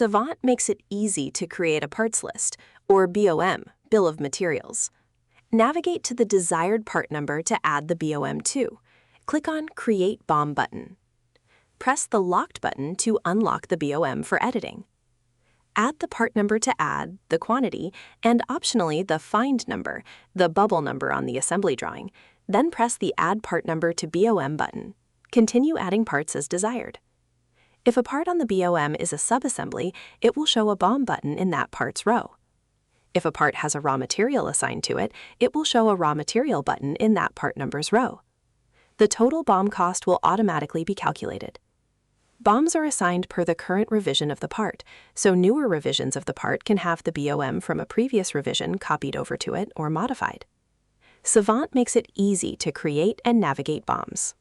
Savant makes it easy to create a parts list, or BOM, Bill of Materials. Navigate to the desired part number to add the BOM to. Click on Create BOM button. Press the Locked button to unlock the BOM for editing. Add the part number to add, the quantity, and optionally the find number, the bubble number on the assembly drawing. Then press the Add Part Number to BOM button. Continue adding parts as desired. If a part on the BOM is a subassembly, it will show a BOM button in that part's row. If a part has a raw material assigned to it, it will show a raw material button in that part number's row. The total BOM cost will automatically be calculated. BOMs are assigned per the current revision of the part, so newer revisions of the part can have the BOM from a previous revision copied over to it or modified. Savant makes it easy to create and navigate BOMs.